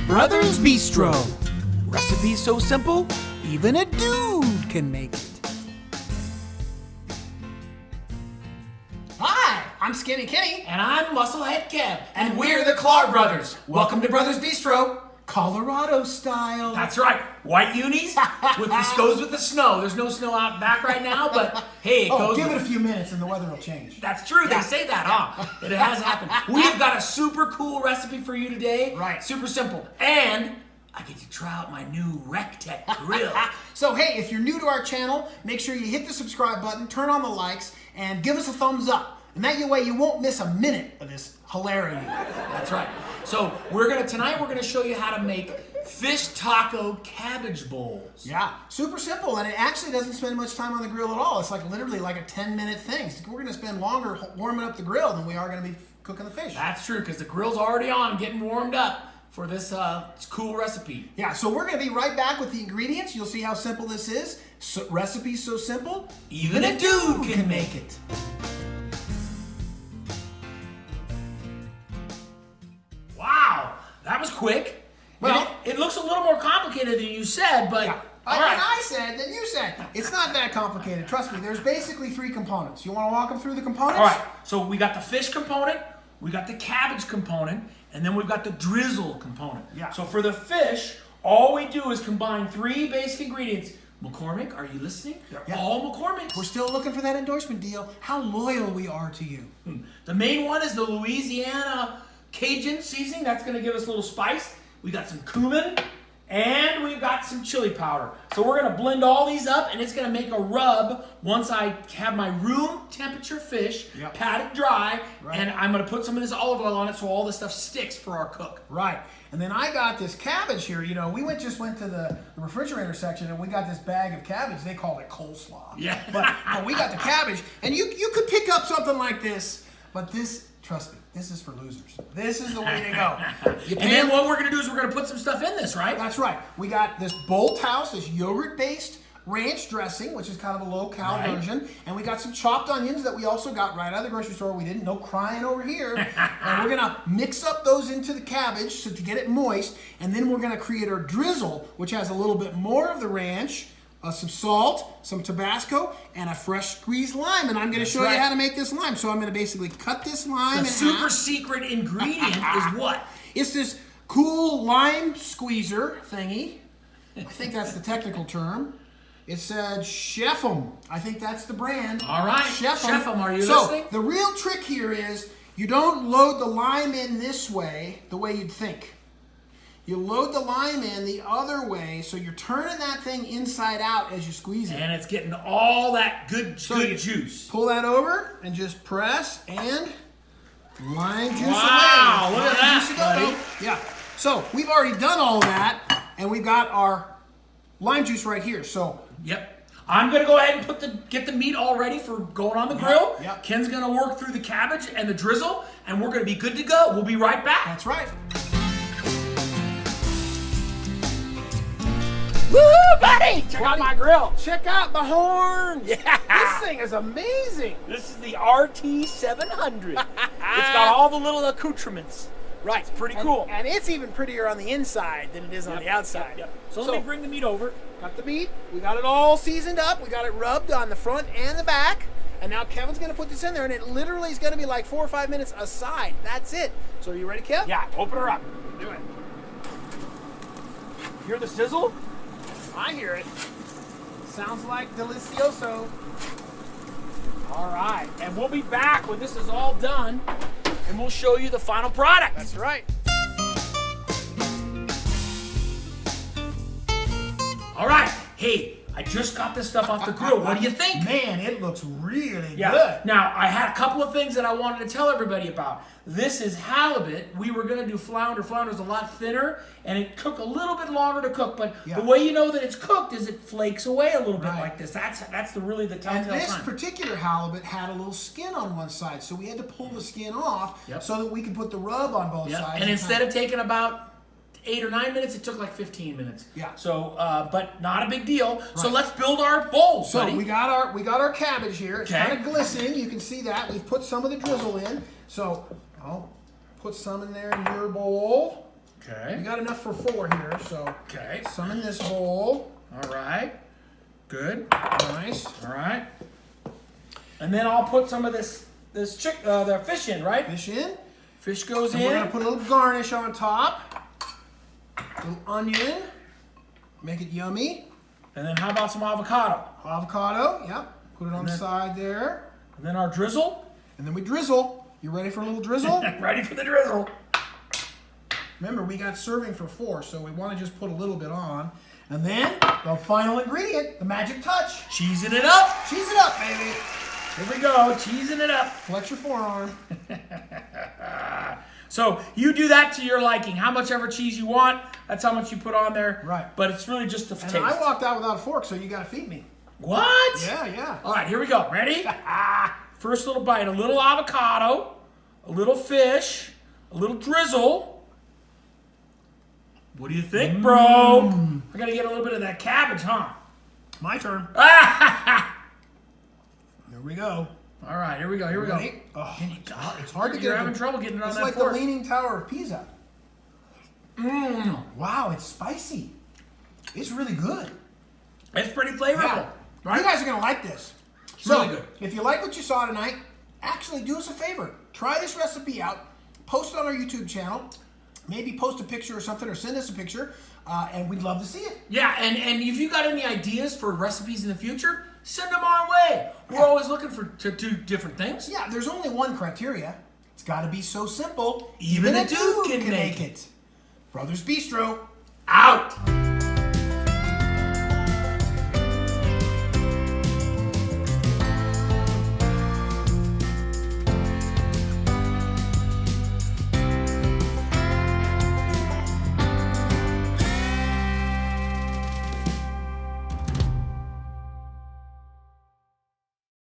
Brothers Bistro. Recipes so simple, even a dude can make it. Hi, I'm Skinny Kenny. And I'm Musclehead Kev. And we're the Clark Brothers. Welcome to Brothers Bistro, Colorado style. That's right. White unis with this goes with the snow. There's no snow out back right now, but hey, it goes. Give with it a few minutes and the weather will change. That's true. They say that, huh? It has happened. We've got a super cool recipe for you today. Right. Super simple. And I get to try out my new Rec Tec grill. So hey, if you're new to our channel, make sure you hit the subscribe button, turn on the likes, and give us a thumbs up. And that way you won't miss a minute of this hilarity. That's right. So tonight we're gonna show you how to make Fish Taco Cabbage Bowls. Yeah, super simple, and it actually doesn't spend much time on the grill at all. It's like literally like a 10-minute thing. We're gonna spend longer warming up the grill than we are gonna be cooking the fish. That's true, because the grill's already on, getting warmed up for this cool recipe. Yeah, so we're gonna be right back with the ingredients. You'll see how simple this is. Recipe's so simple, even a dude can make it. Wow, that was quick. Well, it looks a little more complicated than you said, but yeah. all right. And I said, then you said. It's not that complicated. Trust me, there's basically 3 components. You want to walk them through the components? All right, so we got the fish component, we got the cabbage component, and then we've got the drizzle component. Yeah. So for the fish, all we do is combine 3 basic ingredients. McCormick, are you listening? They're all McCormick's. We're still looking for that endorsement deal. How loyal we are to you. The main one is the Louisiana Cajun seasoning. That's going to give us a little spice. We got some cumin, and we've got some chili powder. So we're going to blend all these up, and it's going to make a rub once I have my room temperature fish patted dry, and I'm going to put some of this olive oil on it so all this stuff sticks for our cook. Right. And then I got this cabbage here. You know, we just went to the refrigerator section, and we got this bag of cabbage. They call it coleslaw. Yeah. But we got the cabbage, and you could pick up something like this, but this, trust me, this is for losers. This is the way to go. And then what we're going to do is we're going to put some stuff in this, right? That's right. We got this Bolthouse, this yogurt-based ranch dressing, which is kind of a low-cal version. And we got some chopped onions that we also got right out of the grocery store. We didn't, no crying over here. And we're going to mix up those into the cabbage so to get it moist. And then we're going to create our drizzle, which has a little bit more of the ranch, some salt, some Tabasco, and a fresh squeezed lime. And I'm going to show you how to make this lime. So I'm going to basically cut this lime in half. The super secret ingredient is what? It's this cool lime squeezer thingy. I think that's the technical term. It said Chef-em. I think that's the brand. All right. Chef-em, are you listening? So the real trick here is you don't load the lime in this way, the way you'd think. You load the lime in the other way, so you're turning that thing inside out as you squeeze it. And it's getting all that good juice. Pull that over and just press and lime juice away. Wow, look at that, buddy. Yeah. So we've already done all that, and we've got our lime juice right here. So yep. I'm going to go ahead and get the meat all ready for going on the grill. Yep. Ken's going to work through the cabbage and the drizzle, and we're going to be good to go. We'll be right back. That's right. Woo, buddy! Check out my grill. Check out the horn. Yeah. This thing is amazing. This is the RT700. It's got all the little accoutrements. Right, it's pretty cool. And it's even prettier on the inside than it is on the outside. Yep. So let me bring the meat over. Got the meat. We got it all seasoned up. We got it rubbed on the front and the back. And now Kevin's going to put this in there, and it literally is going to be like 4 or 5 minutes aside. That's it. So are you ready, Kev? Yeah, open her up. Do it. Hear the sizzle? I hear it. Sounds like delicioso. All right, and we'll be back when this is all done, and we'll show you the final product. That's right. All right, hey, I just got this stuff off the grill. What do you think? Man, it looks really good. Now, I had a couple of things that I wanted to tell everybody about. This is halibut. We were going to do flounder. Flounder's a lot thinner, and it took a little bit longer to cook. But the way you know that it's cooked is it flakes away a little bit like this. That's really the telltale And this sign. particular halibut had a little skin on one side, so we had to pull the skin off so that we could put the rub on both sides. And instead of taking about 8 or 9 minutes, it took like 15 minutes. Yeah. So, but not a big deal. Right. So let's build our bowls, So buddy. we got our cabbage here. It's kind of glistening. You can see that. We've put some of the drizzle in. So I'll put some in there in your bowl. Okay. We got enough for 4 here, so Okay. some in this bowl. All right. Good. Nice. All right. And then I'll put some of the fish in, right? Fish in. Fish goes And in. we're gonna put a little garnish on top. A little onion. Make it yummy. And then how about some avocado? Avocado. Yep. Put it on the side there. And then our drizzle. And then we drizzle. You ready for a little drizzle? Ready for the drizzle. Remember, we got serving for 4, so we want to just put a little bit on. And then the final ingredient, the magic touch. Cheesing it up. Cheese it up, baby. Here we go. Cheesing it up. Flex your forearm. So you do that to your liking. How much ever cheese you want, that's how much you put on there. Right. But it's really just the And taste. I walked out without a fork, so you got to feed me. What? Yeah. All right, here we go. Ready? First little bite. A little avocado, a little fish, a little drizzle. What do you think, bro? I got to get a little bit of that cabbage, huh? My turn. Here we go. All right, here we go. Here we go. Ready? Oh, it's hard to get You're it. having trouble getting it on It's that like fork. the Leaning Tower of Pisa. Wow, it's spicy. It's really good. It's pretty flavorful. Yeah. Right? You guys are going to like this. Really good. If you like what you saw tonight, actually do us a favor. Try this recipe out. Post it on our YouTube channel. Maybe post a picture or something, or send us a picture, and we'd love to see it. Yeah, and if you got any ideas for recipes in the future, send them our way. We're always looking to do different things. Yeah, there's only one criteria. It's got to be so simple, Even a dude can make it. Brothers Bistro. Out.